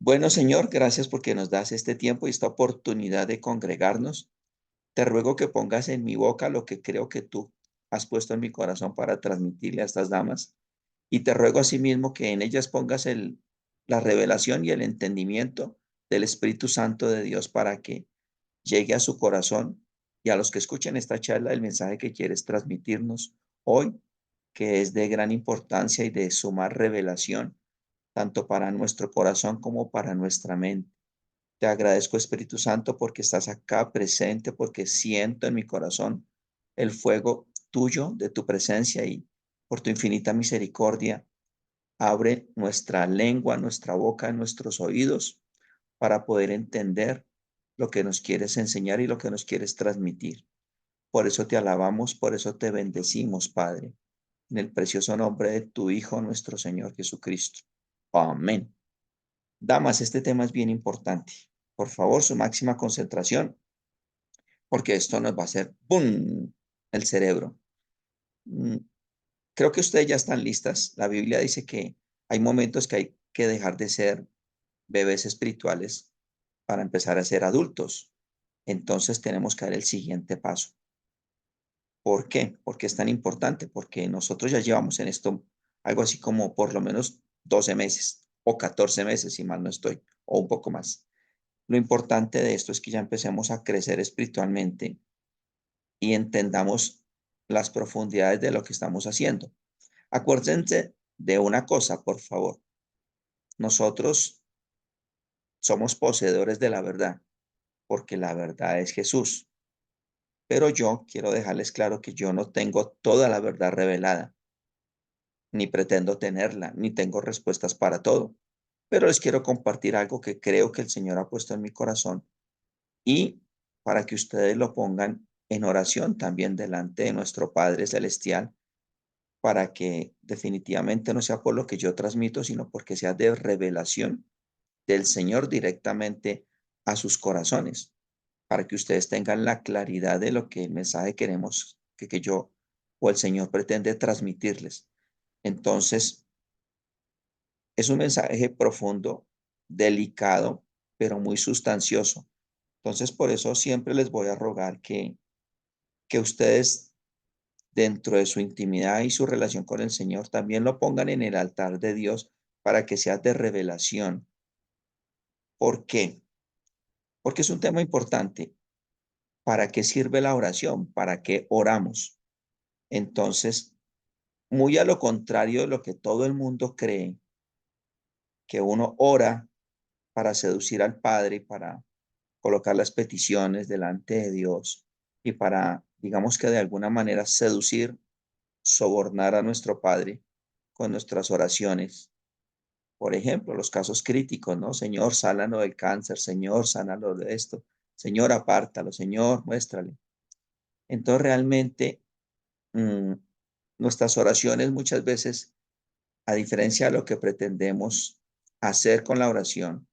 Bueno, Señor, gracias porque nos das este tiempo y esta oportunidad de congregarnos. Te ruego que pongas en mi boca lo que creo que tú has puesto en mi corazón para transmitirle a estas damas. Y te ruego asimismo que en ellas pongas la revelación y el entendimiento del Espíritu Santo de Dios para que llegue a su corazón y a los que escuchen esta charla el mensaje que quieres transmitirnos hoy, que es de gran importancia y de suma revelación, tanto para nuestro corazón como para nuestra mente. Te agradezco, Espíritu Santo, porque estás acá presente, porque siento en mi corazón el fuego tuyo, de tu presencia, y por tu infinita misericordia, abre nuestra lengua, nuestra boca, nuestros oídos para poder entender lo que nos quieres enseñar y lo que nos quieres transmitir. Por eso te alabamos, por eso te bendecimos, Padre, en el precioso nombre de tu Hijo, nuestro Señor Jesucristo. Amén. Damas, este tema es bien importante. Por favor, su máxima concentración, porque esto nos va a hacer ¡pum! El cerebro. Mm, Creo que ustedes ya están listas. La Biblia dice que hay momentos que hay que dejar de ser bebés espirituales para empezar a ser adultos. Entonces tenemos que dar el siguiente paso. ¿Por qué? Porque es tan importante, porque nosotros ya llevamos en esto algo así como por lo menos 12 meses o 14 meses, si mal no estoy, o un poco más. Lo importante de esto es que ya empecemos a crecer espiritualmente y entendamos las profundidades de lo que estamos haciendo. Acuérdense de una cosa, por favor. Nosotros somos poseedores de la verdad, porque la verdad es Jesús. Pero yo quiero dejarles claro que yo no tengo toda la verdad revelada, ni pretendo tenerla, ni tengo respuestas para todo. Pero les quiero compartir algo que creo que el Señor ha puesto en mi corazón y para que ustedes lo pongan en oración también delante de nuestro Padre Celestial, para que definitivamente no sea por lo que yo transmito, sino porque sea de revelación del Señor directamente a sus corazones, para que ustedes tengan la claridad de lo que el mensaje queremos que yo o el Señor pretende transmitirles. Entonces, es un mensaje profundo, delicado, pero muy sustancioso. Entonces, por eso siempre les voy a rogar que ustedes, dentro de su intimidad y su relación con el Señor, también lo pongan en el altar de Dios para que sea de revelación. ¿Por qué? Porque es un tema importante. ¿Para qué sirve la oración? ¿Para qué oramos? Entonces, muy a lo contrario de lo que todo el mundo cree, que uno ora para seducir al Padre y para colocar las peticiones delante de Dios y para, digamos que de alguna manera seducir, sobornar a nuestro Padre con nuestras oraciones. Por ejemplo, los casos críticos, ¿no? Señor, sánalo del cáncer, Señor, sánalo de esto, Señor, apártalo, Señor, muéstrale. Entonces, realmente, mm, nuestras oraciones muchas veces, a diferencia de lo que pretendemos hacer con la oración,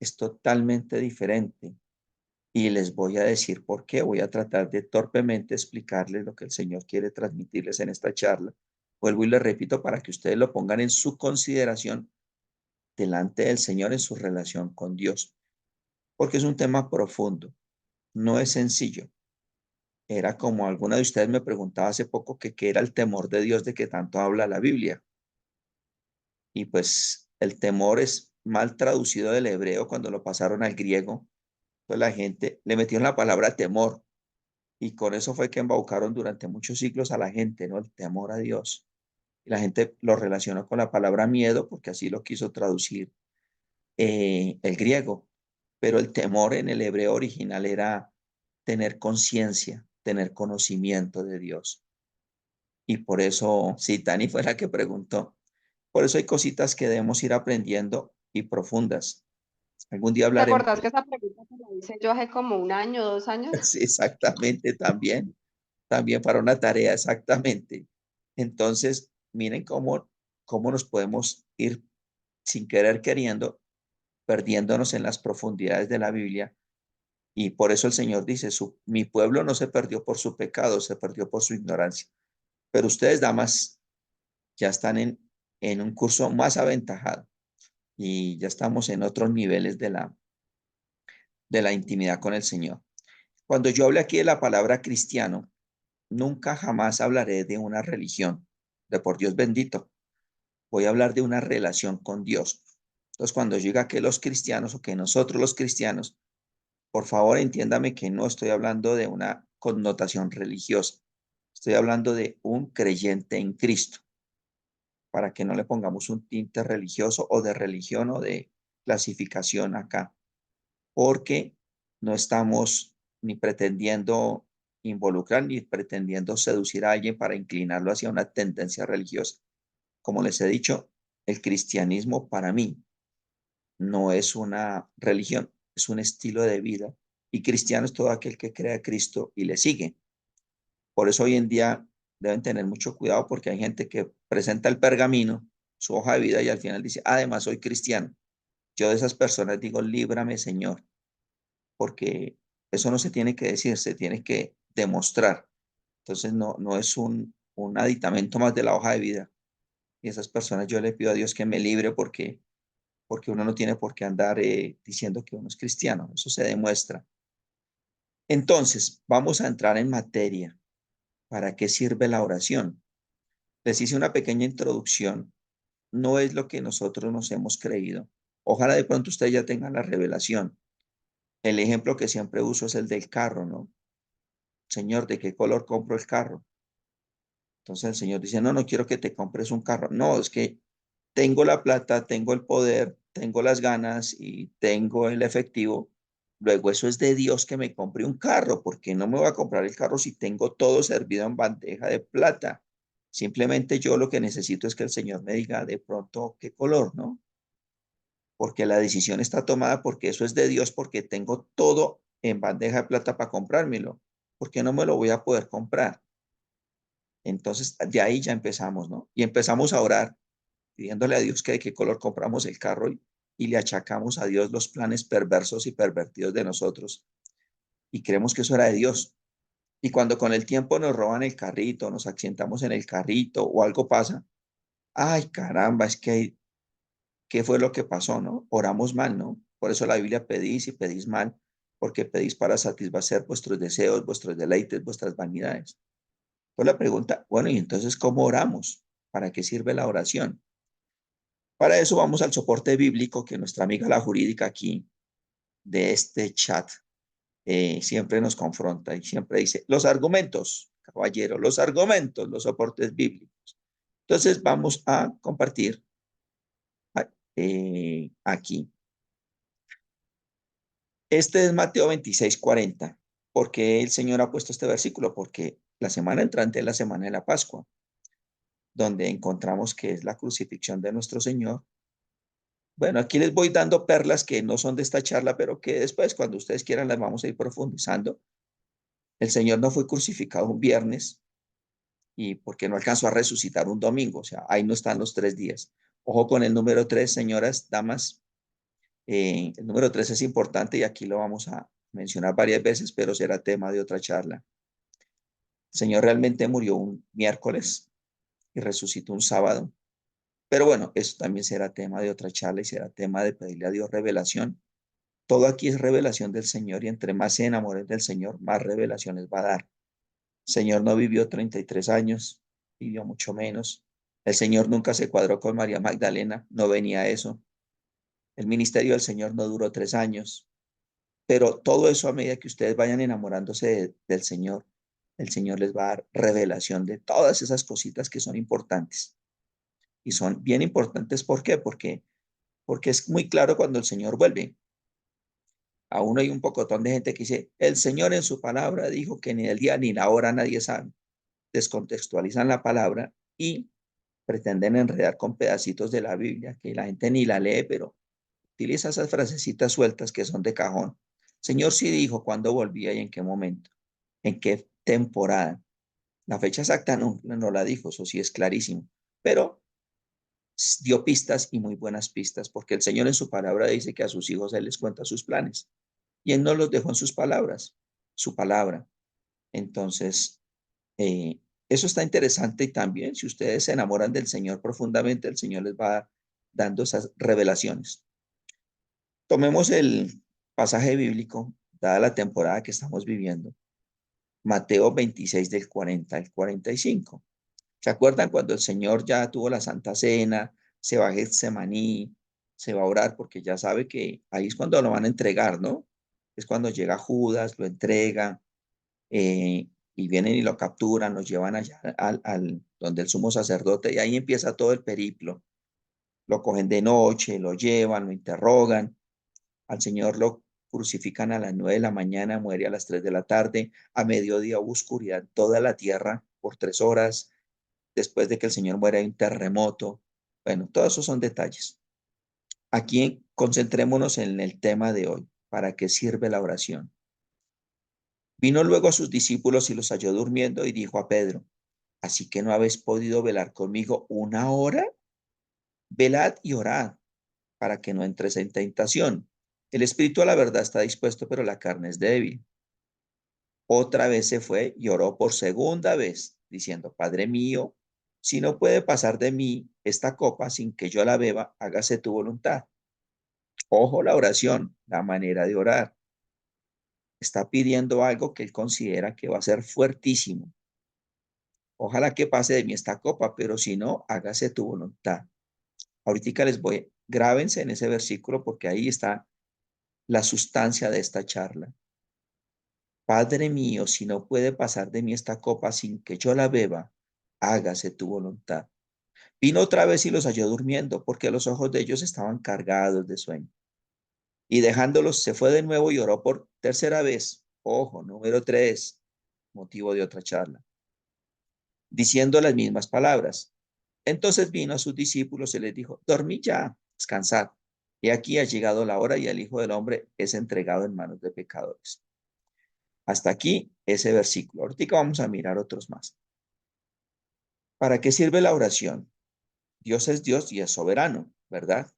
es totalmente diferente. Y les voy a decir por qué. Voy a tratar de torpemente explicarles lo que el Señor quiere transmitirles en esta charla. Vuelvo y les repito para que ustedes lo pongan en su consideración delante del Señor en su relación con Dios, porque es un tema profundo, no es sencillo. Era como alguna de ustedes me preguntaba hace poco que qué era el temor de Dios de que tanto habla la Biblia. Y pues el temor es mal traducido del hebreo cuando lo pasaron al griego. Pues la gente le metió la palabra temor y con eso fue que embaucaron durante muchos siglos a la gente, ¿no? El temor a Dios. Y la gente lo relacionó con la palabra miedo porque así lo quiso traducir el griego. Pero el temor en el hebreo original era tener conciencia, tener conocimiento de Dios. Y por eso, sí, Tani fue la que preguntó. Por eso hay cositas que debemos ir aprendiendo y profundas. Algún día ¿Te hablaremos. acordás que esa pregunta te la hice yo hace como un año, 2 años? Sí, exactamente, también para una tarea, exactamente. Entonces, miren cómo nos podemos ir sin querer queriendo, perdiéndonos en las profundidades de la Biblia. Y por eso el Señor dice, mi pueblo no se perdió por su pecado, se perdió por su ignorancia. Pero ustedes, damas, ya están en un curso más aventajado. y ya estamos en otros niveles de la intimidad con el Señor. Cuando yo hable aquí de la palabra cristiano, nunca jamás hablaré de una religión, de por Dios bendito. Voy a hablar de una relación con Dios. Entonces, cuando yo diga que los cristianos o que nosotros los cristianos, por favor entiéndame que no estoy hablando de una connotación religiosa. Estoy hablando de un creyente en Cristo, para que no le pongamos un tinte religioso o de religión o de clasificación acá, porque no estamos ni pretendiendo involucrar ni pretendiendo seducir a alguien para inclinarlo hacia una tendencia religiosa. Como les he dicho, el cristianismo para mí no es una religión, es un estilo de vida y cristiano es todo aquel que crea a Cristo y le sigue. Por eso hoy en día deben tener mucho cuidado porque hay gente que presenta el pergamino, su hoja de vida y al final dice, además soy cristiano. Yo de esas personas digo, líbrame, Señor, porque eso no se tiene que decir, se tiene que demostrar. Entonces no es un aditamento más de la hoja de vida. Y esas personas yo le pido a Dios que me libre porque uno no tiene por qué andar diciendo que uno es cristiano. Eso se demuestra. Entonces, vamos a entrar en materia. ¿Para qué sirve la oración? Les hice una pequeña introducción. No es lo que nosotros nos hemos creído. Ojalá de pronto usted ya tenga la revelación. El ejemplo que siempre uso es el del carro, ¿no? Señor, ¿de qué color compro el carro? Entonces el Señor dice, no, no quiero que te compres un carro. No, es que tengo la plata, tengo el poder, tengo las ganas y tengo el efectivo. Luego eso es de Dios que me compre un carro, porque no me voy a comprar el carro si tengo todo servido en bandeja de plata. Simplemente yo lo que necesito es que el Señor me diga de pronto qué color, ¿no? Porque la decisión está tomada porque eso es de Dios, porque tengo todo en bandeja de plata para comprármelo, porque no me lo voy a poder comprar. Entonces, de ahí ya empezamos, ¿no? Y empezamos a orar, pidiéndole a Dios que de qué color compramos el carro y le achacamos a Dios los planes perversos y pervertidos de nosotros. Y creemos que eso era de Dios. Y cuando con el tiempo nos roban el carrito, nos accidentamos en el carrito o algo pasa, ay, caramba, es que, ¿qué fue lo que pasó, no? Oramos mal, ¿no? Por eso la Biblia pedís y pedís mal, porque pedís para satisfacer vuestros deseos, vuestros deleites, vuestras vanidades. Pues la pregunta, bueno, ¿y entonces cómo oramos? ¿Para qué sirve la oración? Para eso vamos al soporte bíblico que nuestra amiga la jurídica aquí de este chat siempre nos confronta y siempre dice, los argumentos, caballero, los argumentos, los soportes bíblicos. Entonces vamos a compartir aquí. Este es Mateo 26:40. ¿Por qué el Señor ha puesto este versículo? Porque la semana entrante es la semana de la Pascua, donde encontramos que es la crucifixión de nuestro Señor. Bueno, aquí les voy dando perlas que no son de esta charla, pero que después, cuando ustedes quieran, las vamos a ir profundizando. El Señor no fue crucificado un viernes y porque no alcanzó a resucitar un domingo, o sea, ahí no están los 3 días. Ojo con el número 3, señoras, damas. El número 3 es importante y aquí lo vamos a mencionar varias veces, pero será tema de otra charla. El Señor realmente murió un miércoles y resucitó un sábado. Pero bueno, eso también será tema de otra charla y será tema de pedirle a Dios revelación. Todo aquí es revelación del Señor y entre más se enamoren del Señor, más revelaciones va a dar. El Señor no vivió 33 años, vivió mucho menos. El Señor nunca se cuadró con María Magdalena, no venía a eso. El ministerio del Señor no duró 3 años, pero todo eso a medida que ustedes vayan enamorándose del Señor, el Señor les va a dar revelación de todas esas cositas que son importantes. Y son bien importantes, ¿por qué? Porque es muy claro cuando el Señor vuelve. Aún hay un pocotón de gente que dice, el Señor en su palabra dijo que ni el día ni la hora nadie sabe. Descontextualizan la palabra y pretenden enredar con pedacitos de la Biblia que la gente ni la lee, pero utiliza esas frasecitas sueltas que son de cajón. Señor sí dijo cuándo volvía y en qué momento, en qué temporada. La fecha exacta no la dijo, eso sí es clarísimo, pero dio pistas y muy buenas pistas, porque el Señor en su palabra dice que a sus hijos Él les cuenta sus planes y Él no los dejó en sus palabras, su palabra. Entonces, eh, eso está interesante y también si ustedes se enamoran del Señor profundamente, el Señor les va a dar dando esas revelaciones. Tomemos el pasaje bíblico, dada la temporada que estamos viviendo, Mateo 26 del 40 al 45. ¿Se acuerdan cuando el Señor ya tuvo la Santa Cena, se va a Getsemaní, se va a orar porque ya sabe que ahí es cuando lo van a entregar, ¿no? Es cuando llega Judas, lo entrega, y vienen y lo capturan, lo llevan allá donde el sumo sacerdote, y ahí empieza todo el periplo. Lo cogen de noche, lo llevan, lo interrogan, al Señor lo crucifican a las 9 de la mañana, muere a las 3 de la tarde, a mediodía hubo oscuridad en toda la tierra por 3 horas, después de que el Señor muere hay un terremoto. Bueno, todos esos son detalles. Aquí concentrémonos en el tema de hoy. ¿Para qué sirve la oración? Vino luego a sus discípulos y los halló durmiendo y dijo a Pedro, ¿así que no habéis podido velar conmigo 1 hora? Velad y orad para que no entres en tentación. El espíritu a la verdad está dispuesto, pero la carne es débil. Otra vez se fue y oró por segunda vez, diciendo, Padre mío, si no puede pasar de mí esta copa sin que yo la beba, hágase tu voluntad. Ojo la oración, la manera de orar. Está pidiendo algo que él considera que va a ser fuertísimo. Ojalá que pase de mí esta copa, pero si no, hágase tu voluntad. Ahorita grábense en ese versículo porque ahí está la sustancia de esta charla. Padre mío, si no puede pasar de mí esta copa sin que yo la beba, hágase tu voluntad. Vino otra vez y los halló durmiendo, porque los ojos de ellos estaban cargados de sueño. Y dejándolos, se fue de nuevo y oró por tercera vez. Ojo, número 3, motivo de otra charla, diciendo las mismas palabras. Entonces vino a sus discípulos y les dijo, dormid ya, descansad. Y aquí ha llegado la hora y el Hijo del Hombre es entregado en manos de pecadores. Hasta aquí ese versículo. Ahorita vamos a mirar otros más. ¿Para qué sirve la oración? Dios es Dios y es soberano, ¿verdad?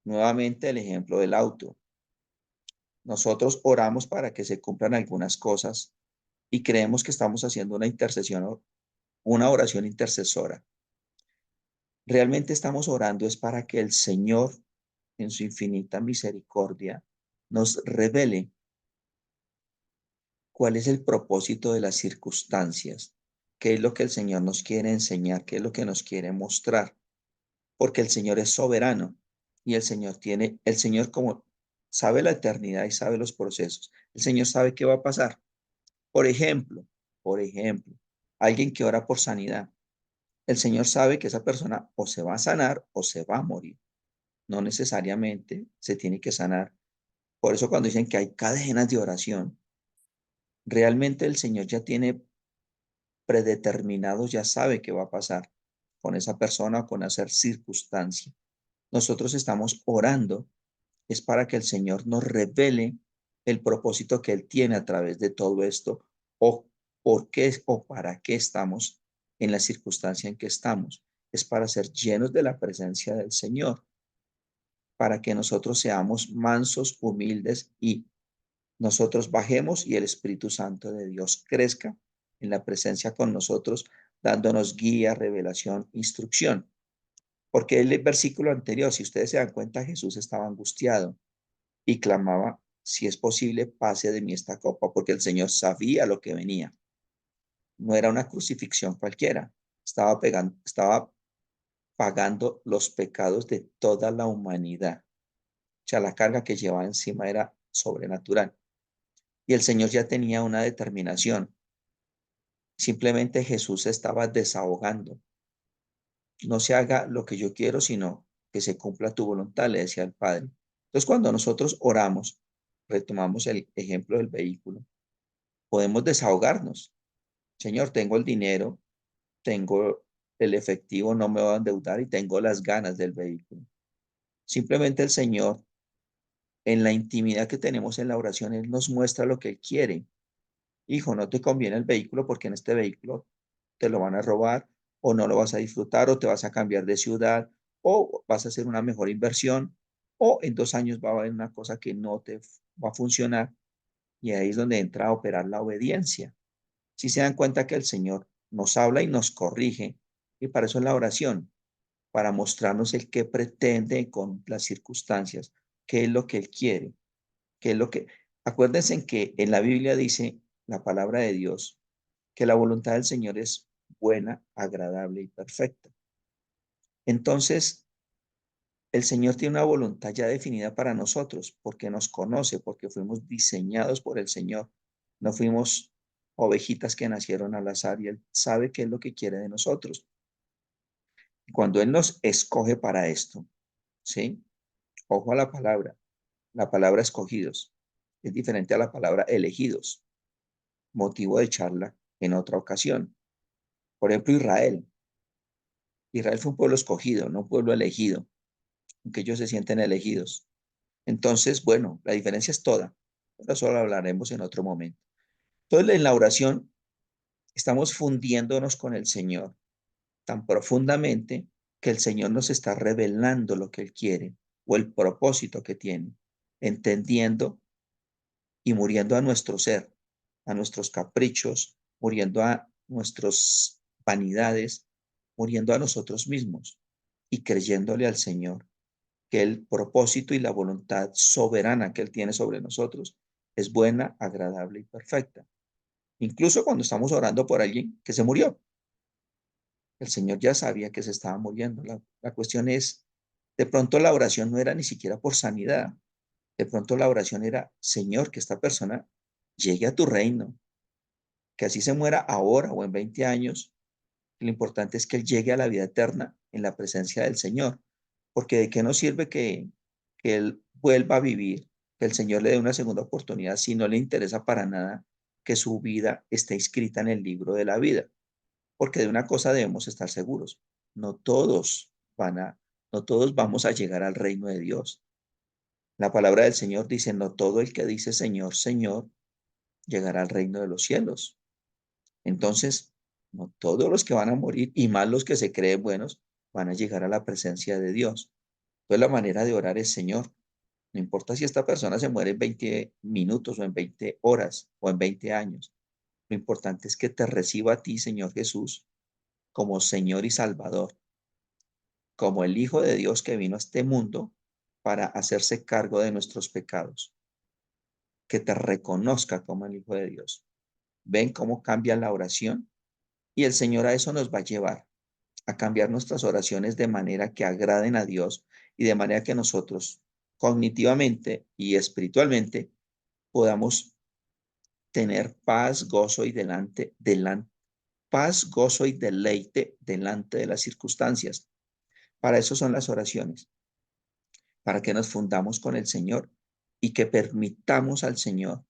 Nuevamente el ejemplo del auto. Nosotros oramos para que se cumplan algunas cosas y creemos que estamos haciendo una intercesión o una oración intercesora. Realmente estamos orando es para que el Señor, en su infinita misericordia, nos revele cuál es el propósito de las circunstancias, qué es lo que el Señor nos quiere enseñar, qué es lo que nos quiere mostrar, porque el Señor es soberano y el Señor como sabe la eternidad y sabe los procesos, el Señor sabe qué va a pasar. Por ejemplo, alguien que ora por sanidad, el Señor sabe que esa persona o se va a sanar o se va a morir. No necesariamente se tiene que sanar. Por eso cuando dicen que hay cadenas de oración, realmente el Señor ya tiene predeterminado, ya sabe qué va a pasar con esa persona o con esa circunstancia. Nosotros estamos orando, es para que el Señor nos revele el propósito que Él tiene a través de todo esto o por qué o para qué estamos en la circunstancia en que estamos. Es para ser llenos de la presencia del Señor, para que nosotros seamos mansos, humildes y nosotros bajemos y el Espíritu Santo de Dios crezca en la presencia con nosotros, dándonos guía, revelación, instrucción. Porque el versículo anterior, si ustedes se dan cuenta, Jesús estaba angustiado y clamaba, si es posible, pase de mí esta copa, porque el Señor sabía lo que venía. No era una crucifixión cualquiera, estaba pagando los pecados de toda la humanidad. O sea, la carga que llevaba encima era sobrenatural. Y el Señor ya tenía una determinación. Simplemente Jesús se estaba desahogando. No se haga lo que yo quiero, sino que se cumpla tu voluntad, le decía el Padre. Entonces, cuando nosotros oramos, retomamos el ejemplo del vehículo, podemos desahogarnos. Señor, tengo el dinero, tengo el efectivo, no me voy a endeudar y tengo las ganas del vehículo. Simplemente el Señor, en la intimidad que tenemos en la oración, Él nos muestra lo que Él quiere. Hijo, no te conviene el vehículo porque en este vehículo te lo van a robar o no lo vas a disfrutar o te vas a cambiar de ciudad o vas a hacer una mejor inversión o en 2 años va a haber una cosa que no te va a funcionar y ahí es donde entra a operar la obediencia. Si se dan cuenta que el Señor nos habla y nos corrige y para eso es la oración. para mostrarnos el que pretende con las circunstancias, qué es lo que Él quiere, qué es lo que... Acuérdense en que en la Biblia dice la palabra de Dios que la voluntad del Señor es buena, agradable y perfecta. Entonces, el Señor tiene una voluntad ya definida para nosotros, porque nos conoce, porque fuimos diseñados por el Señor. No fuimos ovejitas que nacieron al azar y Él sabe qué es lo que quiere de nosotros. Cuando Él nos escoge para esto, ¿sí? Ojo a la palabra escogidos es diferente a la palabra elegidos, motivo de charla en otra ocasión. Por ejemplo, Israel. Israel fue un pueblo escogido, no un pueblo elegido, aunque ellos se sienten elegidos. Entonces, bueno, la diferencia es toda, pero eso lo hablaremos en otro momento. Entonces, en la oración estamos fundiéndonos con el Señor tan profundamente que el Señor nos está revelando lo que Él quiere o el propósito que tiene, entendiendo y muriendo a nuestro ser, a nuestros caprichos, muriendo a nuestras vanidades, muriendo a nosotros mismos y creyéndole al Señor que el propósito y la voluntad soberana que Él tiene sobre nosotros es buena, agradable y perfecta. Incluso cuando estamos orando por alguien que se murió, el Señor ya sabía que se estaba muriendo. La cuestión es, de pronto la oración no era ni siquiera por sanidad, de pronto la oración era, Señor, que esta persona llegue a tu reino, que así se muera ahora o en 20 años. Lo importante es que Él llegue a la vida eterna en la presencia del Señor, porque de qué nos sirve que Él vuelva a vivir, que el Señor le dé una segunda oportunidad si no le interesa para nada que su vida esté inscrita en el libro de la vida, porque de una cosa debemos estar seguros, no todos van a, no todos vamos a llegar al reino de Dios. La palabra del Señor dice, no todo el que dice Señor, Señor, llegará al reino de los cielos. Entonces, no todos los que van a morir, y más los que se creen buenos, van a llegar a la presencia de Dios. Entonces, la manera de orar es, Señor, no importa si esta persona se muere en 20 minutos o en 20 horas o en 20 años. Lo importante es que te reciba a ti, Señor Jesús, como Señor y Salvador, como el Hijo de Dios que vino a este mundo para hacerse cargo de nuestros pecados, que te reconozca como el Hijo de Dios. ¿Ven cómo cambia la oración? Y el Señor a eso nos va a llevar, a cambiar nuestras oraciones de manera que agraden a Dios y de manera que nosotros cognitivamente y espiritualmente podamos tener paz, gozo y paz, gozo y deleite delante de las circunstancias. Para eso son las oraciones, para que nos fundamos con el Señor y que permitamos al Señor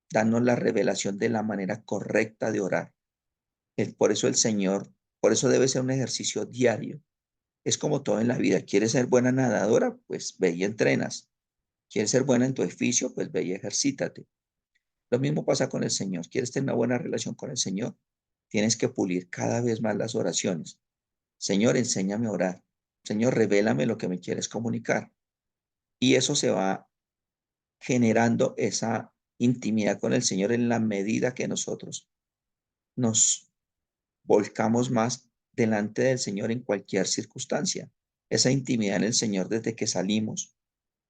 darnos la revelación de la manera correcta de orar. Por eso el Señor, por eso debe ser un ejercicio diario. Es como todo en la vida. ¿Quieres ser buena nadadora? Pues ve y entrenas. ¿Quieres ser buena en tu oficio? Pues ve y ejercítate. Lo mismo pasa con el Señor. ¿Quieres tener una buena relación con el Señor? Tienes que pulir cada vez más las oraciones. Señor, enséñame a orar. Señor, revélame lo que me quieres comunicar. Y eso se va generando esa intimidad con el Señor en la medida que nosotros nos volcamos más delante del Señor en cualquier circunstancia. Esa intimidad en el Señor desde que salimos,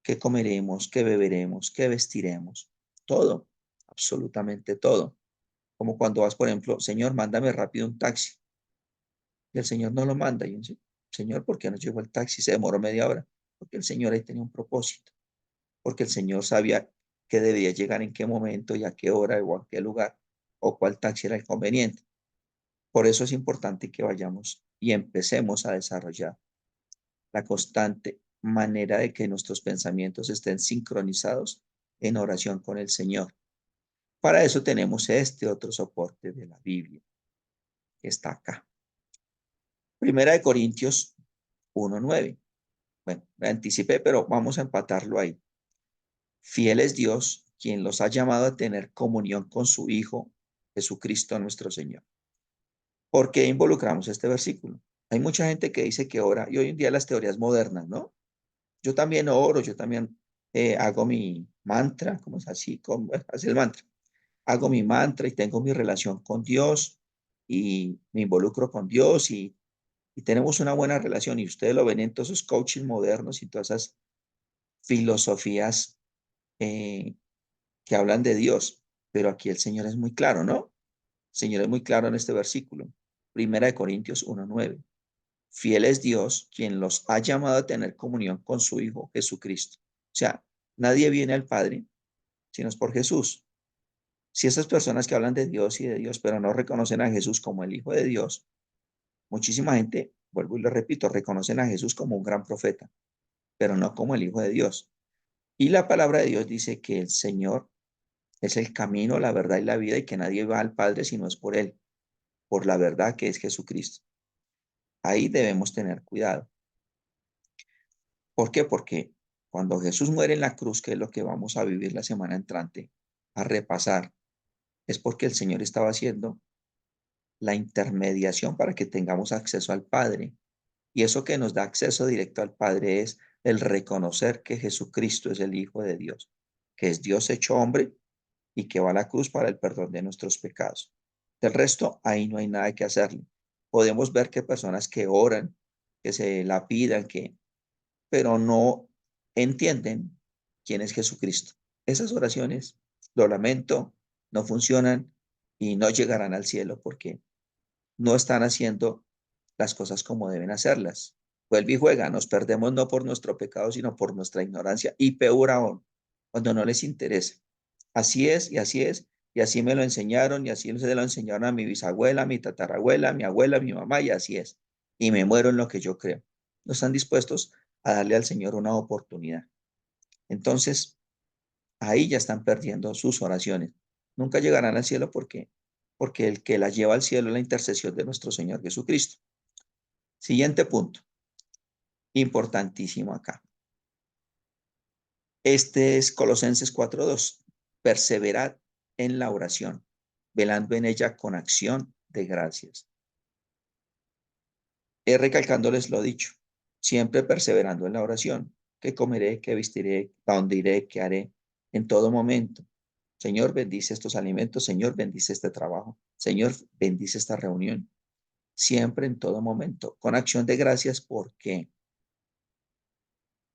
qué comeremos, qué beberemos, qué vestiremos, todo, absolutamente todo. Como cuando vas, por ejemplo, Señor, mándame rápido un taxi. Y el Señor no lo manda. Y dice, Señor, ¿por qué no llegó el taxi? Se demoró media hora. Porque el Señor ahí tenía un propósito. Porque el Señor sabía que debía llegar en qué momento y a qué hora o a qué lugar o cuál taxi era el conveniente. Por eso es importante que vayamos y empecemos a desarrollar la constante manera de que nuestros pensamientos estén sincronizados en oración con el Señor. Para eso tenemos este otro soporte de la Biblia, que está acá. Primera de Corintios 1:9. Bueno, me anticipé, pero vamos a empatarlo ahí. Fiel es Dios, quien los ha llamado a tener comunión con su Hijo, Jesucristo nuestro Señor. ¿Por qué involucramos este versículo? Hay mucha gente que dice que ora, y hoy en día las teorías modernas, ¿no? Yo también oro, yo también hago mi mantra, como es así, como hace el mantra. Hago mi mantra y tengo mi relación con Dios y me involucro con Dios y y tenemos una buena relación, y ustedes lo ven en todos esos coaches modernos y todas esas filosofías eh, que hablan de Dios, pero aquí el Señor es muy claro, ¿no? El Señor es muy claro en este versículo, Primera de Corintios 1:9. Fiel es Dios quien los ha llamado a tener comunión con su Hijo Jesucristo. O sea, nadie viene al Padre sino es por Jesús. Si esas personas que hablan de Dios y de Dios, pero no reconocen a Jesús como el Hijo de Dios, muchísima gente, vuelvo y lo repito, reconocen a Jesús como un gran profeta, pero no como el Hijo de Dios. Y la palabra de Dios dice que el Señor es el camino, la verdad y la vida y que nadie va al Padre si no es por Él, por la verdad que es Jesucristo. Ahí debemos tener cuidado. ¿Por qué? Porque cuando Jesús muere en la cruz, que es lo que vamos a vivir la semana entrante, a repasar, es porque el Señor estaba haciendo la intermediación para que tengamos acceso al Padre. Y eso que nos da acceso directo al Padre es el reconocer que Jesucristo es el Hijo de Dios, que es Dios hecho hombre y que va a la cruz para el perdón de nuestros pecados. Del resto, ahí no hay nada que hacerle. Podemos ver que personas que oran, que se la pidan, pero no entienden quién es Jesucristo. Esas oraciones, lo lamento, no funcionan y no llegarán al cielo porque no están haciendo las cosas como deben hacerlas. Vuelve y juega, nos perdemos no por nuestro pecado, sino por nuestra ignorancia y peor aún, cuando no les interesa. Así es y así es, y así me lo enseñaron y así se lo enseñaron a mi bisabuela, a mi tatarabuela, a mi abuela, a mi mamá y así es. Y me muero en lo que yo creo. No están dispuestos a darle al Señor una oportunidad. Entonces, ahí ya están perdiendo sus oraciones. Nunca llegarán al cielo porque el que las lleva al cielo es la intercesión de nuestro Señor Jesucristo. Siguiente punto, importantísimo acá. Este es Colosenses 4:2. Perseverad en la oración, velando en ella con acción de gracias. Recalcándoles lo dicho, siempre perseverando en la oración. ¿Qué comeré? ¿Qué vestiré? ¿A dónde iré? ¿Qué haré? En todo momento. Señor, bendice estos alimentos. Señor, bendice este trabajo. Señor, bendice esta reunión. Siempre, en todo momento, con acción de gracias. ¿Por qué?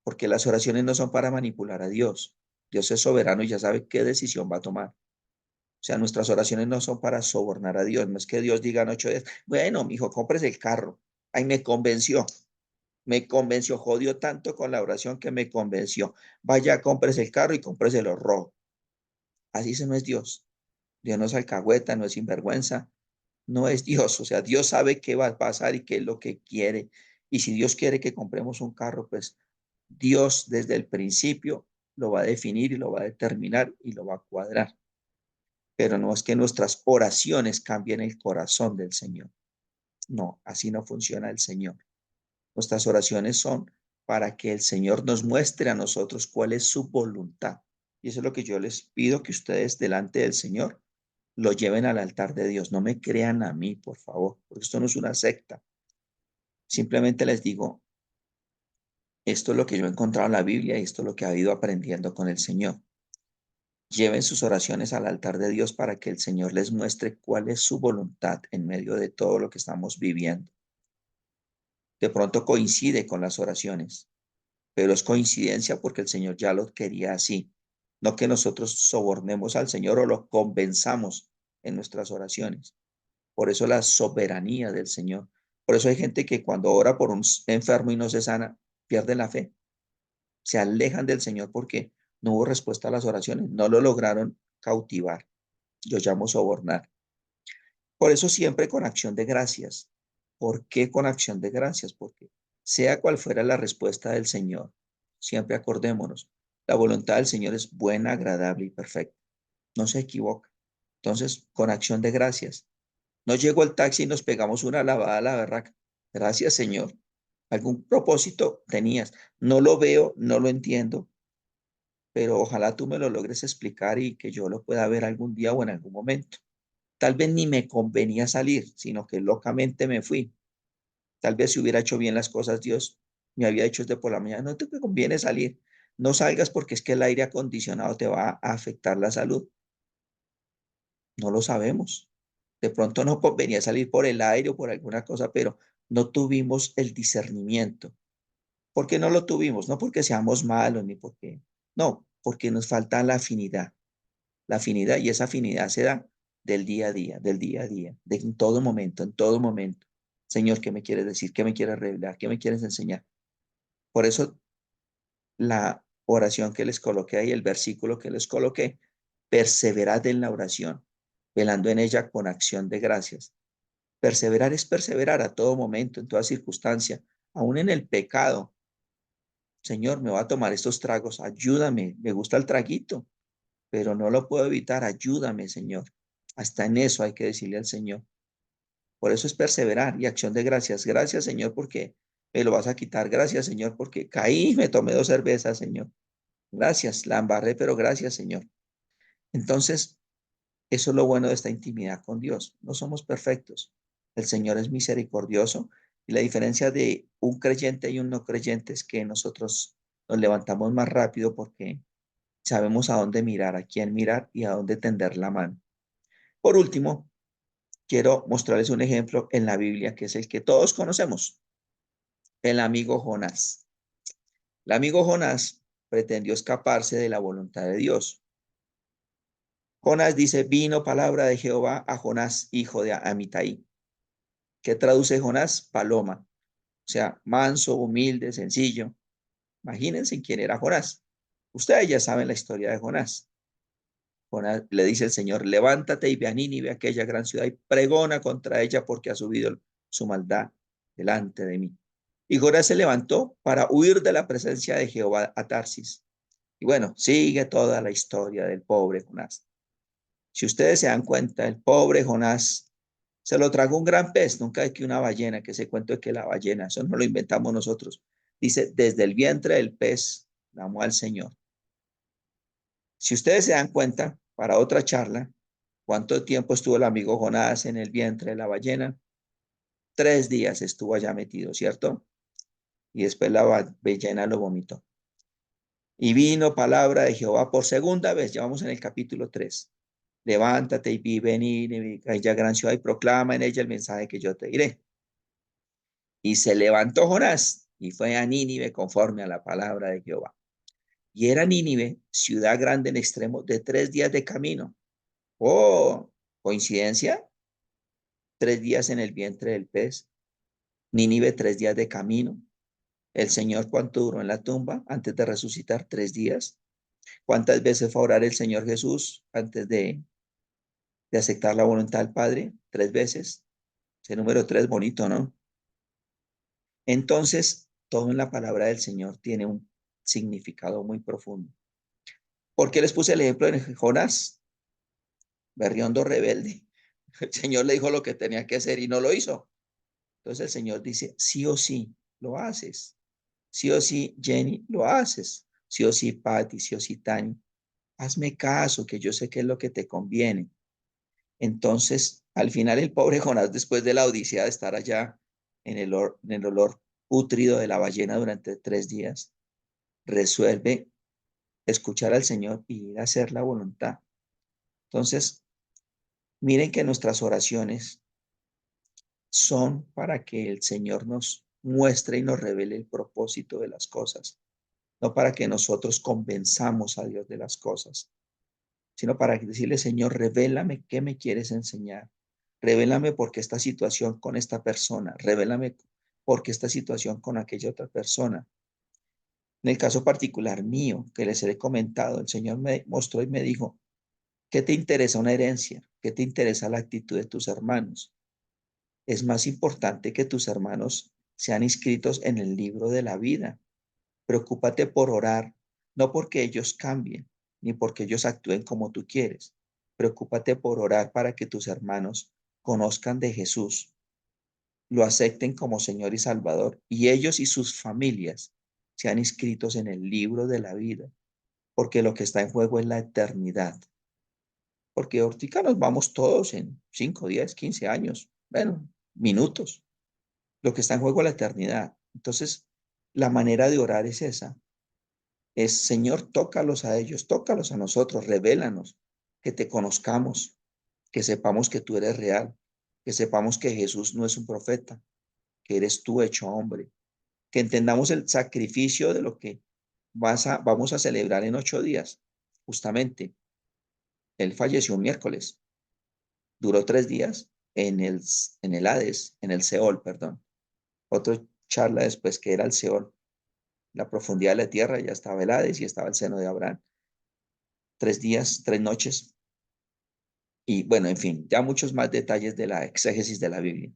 Porque las oraciones no son para manipular a Dios. Dios es soberano y ya sabe qué decisión va a tomar. O sea, nuestras oraciones no son para sobornar a Dios. No es que Dios diga en 8 días, bueno, mijo, compres el carro. Ay, me convenció, jodió tanto con la oración que me convenció. Vaya, cómprese el carro y cómpreselo rojo. Así se no es Dios. Dios no es alcahueta, no es sinvergüenza, no es Dios. O sea, Dios sabe qué va a pasar y qué es lo que quiere. Y si Dios quiere que compremos un carro, pues Dios desde el principio lo va a definir y lo va a determinar y lo va a cuadrar. Pero no es que nuestras oraciones cambien el corazón del Señor. No, así no funciona el Señor. Nuestras oraciones son para que el Señor nos muestre a nosotros cuál es su voluntad. Y eso es lo que yo les pido que ustedes delante del Señor lo lleven al altar de Dios. No me crean a mí, por favor, porque esto no es una secta. Simplemente les digo, esto es lo que yo he encontrado en la Biblia y esto es lo que he ido aprendiendo con el Señor. Lleven sus oraciones al altar de Dios para que el Señor les muestre cuál es su voluntad en medio de todo lo que estamos viviendo. De pronto coincide con las oraciones, pero es coincidencia porque el Señor ya lo quería así. No que nosotros sobornemos al Señor o lo convenzamos en nuestras oraciones. Por eso la soberanía del Señor. Por eso hay gente que cuando ora por un enfermo y no se sana, pierde la fe. Se alejan del Señor porque no hubo respuesta a las oraciones, no lo lograron cautivar. Yo llamo sobornar. Por eso siempre con acción de gracias. ¿Por qué con acción de gracias? Porque sea cual fuera la respuesta del Señor, siempre acordémonos, la voluntad del Señor es buena, agradable y perfecta. No se equivoca. Entonces, con acción de gracias. No llegó el taxi y nos pegamos una lavada a la berraca. Gracias, Señor. Algún propósito tenías. No lo veo, no lo entiendo, pero ojalá tú me lo logres explicar y que yo lo pueda ver algún día o en algún momento. Tal vez ni me convenía salir, sino que locamente me fui. Tal vez si hubiera hecho bien las cosas, Dios me había hecho desde por la mañana, no te conviene salir. No salgas porque es que el aire acondicionado te va a afectar la salud. No lo sabemos. De pronto no convenía salir por el aire o por alguna cosa, pero no tuvimos el discernimiento. ¿Por qué no lo tuvimos? No porque seamos malos, ni porque, no, porque nos falta la afinidad, y esa afinidad se da del día a día, del día a día, de en todo momento, en todo momento. Señor, ¿qué me quieres decir? ¿Qué me quieres revelar? ¿Qué me quieres enseñar? Por eso la oración que les coloqué ahí, el versículo que les coloqué, perseverad en la oración, velando en ella con acción de gracias. Perseverar es perseverar a todo momento, en toda circunstancia, aún en el pecado. Señor, me voy a tomar estos tragos, ayúdame, me gusta el traguito, pero no lo puedo evitar, ayúdame, Señor. Hasta en eso hay que decirle al Señor. Por eso es perseverar y acción de gracias. Gracias, Señor, porque me lo vas a quitar. Gracias, Señor, porque caí, me tomé 2 cervezas, Señor. Gracias, la embarré, pero gracias, Señor. Entonces, eso es lo bueno de esta intimidad con Dios. No somos perfectos. El Señor es misericordioso, y la diferencia de un creyente y un no creyente es que nosotros nos levantamos más rápido porque sabemos a dónde mirar, a quién mirar y a dónde tender la mano. Por último, quiero mostrarles un ejemplo en la Biblia que es el que todos conocemos, el amigo Jonás. El amigo Jonás pretendió escaparse de la voluntad de Dios. Jonás dice, vino palabra de Jehová a Jonás, hijo de Amitai. ¿Qué traduce Jonás? Paloma. O sea, manso, humilde, sencillo. Imagínense quién era Jonás. Ustedes ya saben la historia de Jonás. Jonás le dice el Señor, levántate y ve a Nínive, aquella gran ciudad, y pregona contra ella porque ha subido su maldad delante de mí. Y Jonás se levantó para huir de la presencia de Jehová a Tarsis. Y bueno, sigue toda la historia del pobre Jonás. Si ustedes se dan cuenta, el pobre Jonás se lo tragó un gran pez, nunca hay que una ballena, que ese cuento de que la ballena, eso no lo inventamos nosotros. Dice, desde el vientre del pez, clamó al Señor. Si ustedes se dan cuenta, para otra charla, ¿cuánto tiempo estuvo el amigo Jonás en el vientre de la ballena? 3 días estuvo allá metido, ¿cierto? Y después la ballena lo vomitó. Y vino palabra de Jehová por segunda vez, ya vamos en el capítulo 3. Levántate y vive en Nínive, aquella gran ciudad, y proclama en ella el mensaje que yo te diré. Y se levantó Jonás y fue a Nínive conforme a la palabra de Jehová. Y era Nínive, ciudad grande en extremo, de 3 días de camino. Oh, ¿coincidencia? 3 días en el vientre del pez. Nínive, 3 días de camino. El Señor, ¿cuánto duró en la tumba antes de resucitar? 3 días. ¿Cuántas veces fue a orar el Señor Jesús antes de aceptar la voluntad del Padre? 3 veces. Ese número 3, bonito, ¿no? Entonces, todo en la palabra del Señor tiene un significado muy profundo. ¿Por qué les puse el ejemplo de Jonás? Berriondo rebelde. El Señor le dijo lo que tenía que hacer y no lo hizo. Entonces el Señor dice, sí o sí, lo haces. Sí o sí, Jenny, lo haces. Sí o sí, Patty, sí o sí, Tani. Hazme caso, que yo sé qué es lo que te conviene. Entonces, al final, el pobre Jonás, después de la odisea de estar allá en el olor pútrido de la ballena durante 3 días, resuelve escuchar al Señor y ir a hacer la voluntad. Entonces, miren que nuestras oraciones son para que el Señor nos muestre y nos revele el propósito de las cosas, no para que nosotros convenzamos a Dios de las cosas, sino para decirle, Señor, revélame qué me quieres enseñar. Revélame por qué esta situación con esta persona. Revélame por qué esta situación con aquella otra persona. En el caso particular mío, que les he comentado, el Señor me mostró y me dijo, ¿qué te interesa una herencia? ¿Qué te interesa la actitud de tus hermanos? Es más importante que tus hermanos sean inscritos en el libro de la vida. Preocúpate por orar, no porque ellos cambien, ni porque ellos actúen como tú quieres. Preocúpate por orar para que tus hermanos conozcan de Jesús, lo acepten como Señor y Salvador, y ellos y sus familias sean inscritos en el libro de la vida, porque lo que está en juego es la eternidad. Porque ahorita nos vamos todos en 5, 10, 15 años, bueno, minutos. Lo que está en juego es la eternidad. Entonces, la manera de orar es esa. Es, Señor, tócalos a ellos, tócalos a nosotros, revélanos, que te conozcamos, que sepamos que tú eres real, que sepamos que Jesús no es un profeta, que eres tú hecho hombre, que entendamos el sacrificio de lo que vamos a celebrar en 8 días. Justamente, él falleció un miércoles, duró 3 días en el Hades, en el Seol, perdón. Otra charla después que era el Seol, la profundidad de la tierra, ya estaba el Hades y estaba el seno de Abraham. 3 días, 3 noches. Y bueno, en fin, ya muchos más detalles de la exégesis de la Biblia.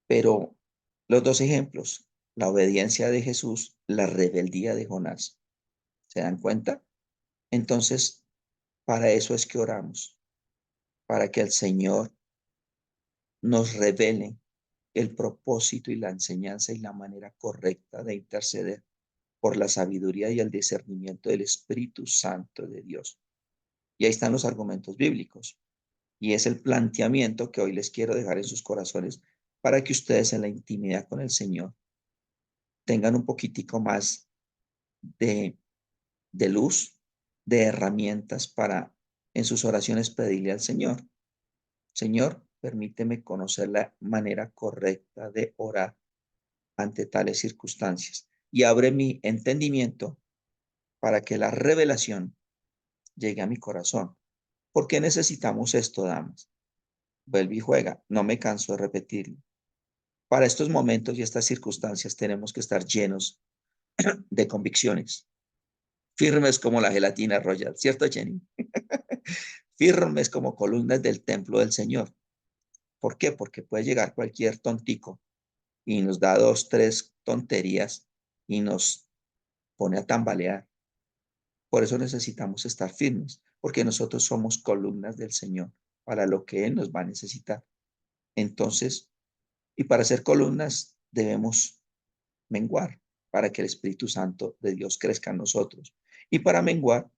Pero los dos ejemplos, la obediencia de Jesús, la rebeldía de Jonás, ¿se dan cuenta? Entonces, para eso es que oramos, para que el Señor nos revele el propósito y la enseñanza y la manera correcta de interceder por la sabiduría y el discernimiento del Espíritu Santo de Dios. Y ahí están los argumentos bíblicos. Y es el planteamiento que hoy les quiero dejar en sus corazones para que ustedes en la intimidad con el Señor tengan un poquitico más de, de luz, de herramientas para en sus oraciones pedirle al Señor: Señor, permíteme conocer la manera correcta de orar ante tales circunstancias y abre mi entendimiento para que la revelación llegue a mi corazón. ¿Por qué necesitamos esto, damas? Vuelve y juega, no me canso de repetirlo. Para estos momentos y estas circunstancias tenemos que estar llenos de convicciones, firmes como la gelatina royal, ¿cierto, Jenny? Firmes como columnas del templo del Señor. ¿Por qué? Porque puede llegar cualquier tontico y nos da 2, 3 tonterías y nos pone a tambalear. Por eso necesitamos estar firmes, porque nosotros somos columnas del Señor para lo que Él nos va a necesitar. Entonces, y para ser columnas debemos menguar para que el Espíritu Santo de Dios crezca en nosotros. Y para menguar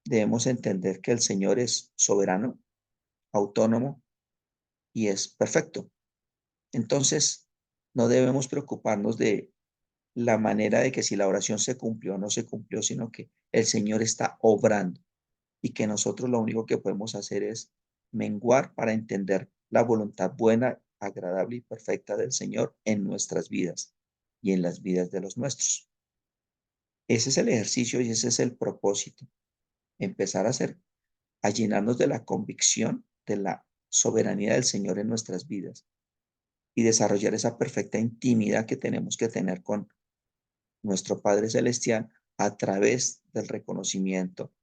debemos entender que el Señor es soberano, autónomo y es perfecto. Entonces, no debemos preocuparnos de la manera de que si la oración se cumplió o no se cumplió, sino que el Señor está obrando y que nosotros lo único que podemos hacer es menguar para entender la voluntad buena, agradable y perfecta del Señor en nuestras vidas y en las vidas de los nuestros. Ese es el ejercicio y ese es el propósito. Empezar a hacer, a llenarnos de la convicción de la soberanía del Señor en nuestras vidas y desarrollar esa perfecta intimidad que tenemos que tener con nuestro Padre Celestial a través del reconocimiento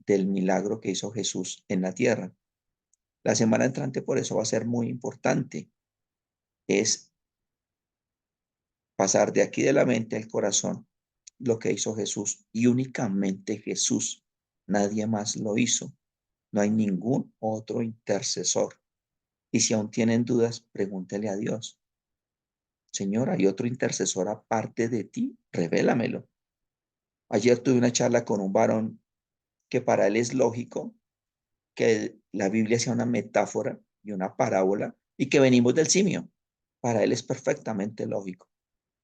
del milagro que hizo Jesús en la tierra. La semana entrante por eso va a ser muy importante. Es pasar de aquí de la mente al corazón lo que hizo Jesús y únicamente Jesús. Nadie más lo hizo. No hay ningún otro intercesor. Y si aún tienen dudas, pregúntele a Dios. Señor, ¿hay otro intercesor aparte de ti? Revélamelo. Ayer tuve una charla con un varón que para él es lógico que la Biblia sea una metáfora y una parábola y que venimos del simio. Para él es perfectamente lógico.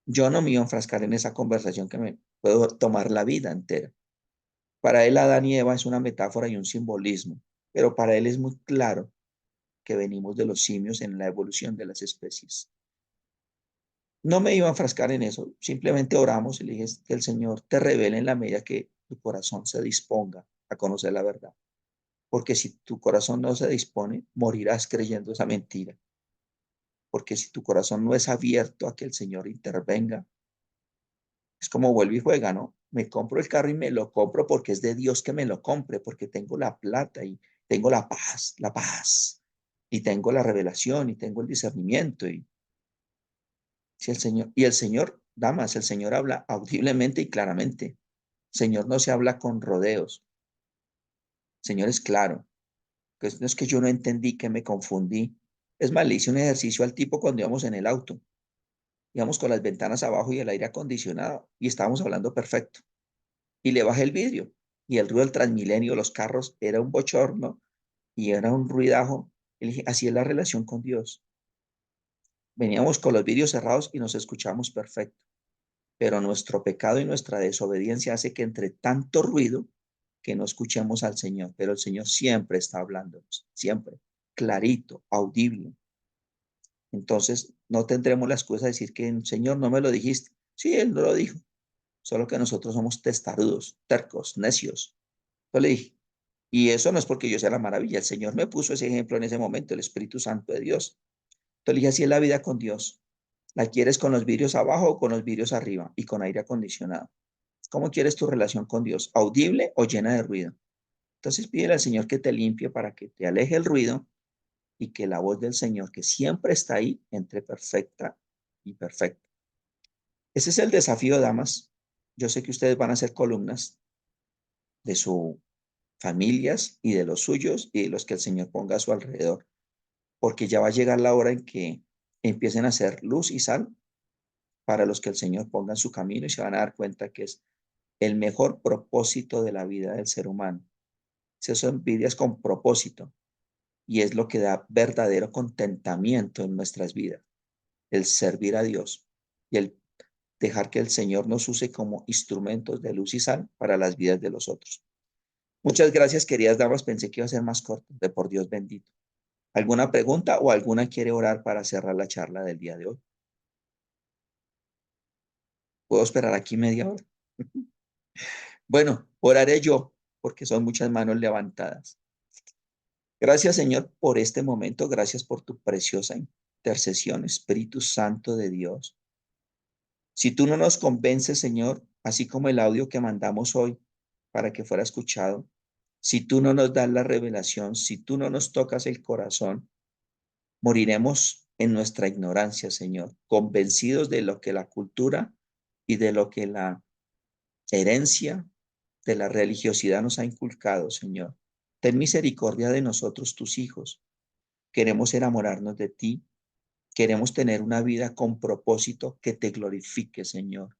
Yo no me iba a enfrascar en esa conversación que me puedo tomar la vida entera. Para él Adán y Eva es una metáfora y un simbolismo, pero para él es muy claro que venimos de los simios en la evolución de las especies. No me iba a enfrascar en eso, simplemente oramos y le dije que el Señor te revele en la medida que tu corazón se disponga a conocer la verdad. Porque si tu corazón no se dispone, morirás creyendo esa mentira. Porque si tu corazón no es abierto a que el Señor intervenga, es como vuelve y juega, ¿no? Me compro el carro y me lo compro porque es de Dios que me lo compre, porque tengo la plata y tengo la paz, y tengo la revelación y tengo el discernimiento. Y si el Señor, damas, el Señor habla audiblemente y claramente. El Señor no se habla con rodeos. El Señor es claro. Que no es que yo no entendí, que me confundí. Es más, le hice un ejercicio al tipo cuando íbamos en el auto. Íbamos con las ventanas abajo y el aire acondicionado y estábamos hablando perfecto. Y le bajé el vidrio y el ruido del Transmilenio, los carros, era un bochorno y era un ruidajo. Y le dije, así es la relación con Dios. Veníamos con los vidrios cerrados y nos escuchamos perfecto. Pero nuestro pecado y nuestra desobediencia hace que entre tanto ruido que no escuchemos al Señor. Pero el Señor siempre está hablándonos, siempre, clarito, audible. Entonces, no tendremos la excusa de decir que, Señor, no me lo dijiste. Sí, Él no lo dijo, solo que nosotros somos testarudos, tercos, necios. Yo le dije, y eso no es porque yo sea la maravilla, el Señor me puso ese ejemplo en ese momento, el Espíritu Santo de Dios. Entonces le dije, así es la vida con Dios. ¿La quieres con los vidrios abajo o con los vidrios arriba y con aire acondicionado? ¿Cómo quieres tu relación con Dios? ¿Audible o llena de ruido? Entonces pídele al Señor que te limpie para que te aleje el ruido y que la voz del Señor, que siempre está ahí, entre perfecta y perfecta. Ese es el desafío, damas. Yo sé que ustedes van a ser columnas de sus familias y de los suyos y de los que el Señor ponga a su alrededor, porque ya va a llegar la hora en que empiecen a ser luz y sal para los que el Señor ponga en su camino y se van a dar cuenta que es el mejor propósito de la vida del ser humano. Eso son vidas con propósito y es lo que da verdadero contentamiento en nuestras vidas, el servir a Dios y el dejar que el Señor nos use como instrumentos de luz y sal para las vidas de los otros. Muchas gracias, queridas damas. Pensé que iba a ser más corto, de por Dios bendito. ¿Alguna pregunta o alguna quiere orar para cerrar la charla del día de hoy? ¿Puedo esperar aquí media hora? Bueno, oraré yo, porque son muchas manos levantadas. Gracias, Señor, por este momento. Gracias por tu preciosa intercesión, Espíritu Santo de Dios. Si tú no nos convences, Señor, así como el audio que mandamos hoy para que fuera escuchado, si tú no nos das la revelación, si tú no nos tocas el corazón, moriremos en nuestra ignorancia, Señor, convencidos de lo que la cultura y de lo que la herencia de la religiosidad nos ha inculcado, Señor. Ten misericordia de nosotros, tus hijos. Queremos enamorarnos de ti. Queremos tener una vida con propósito que te glorifique, Señor.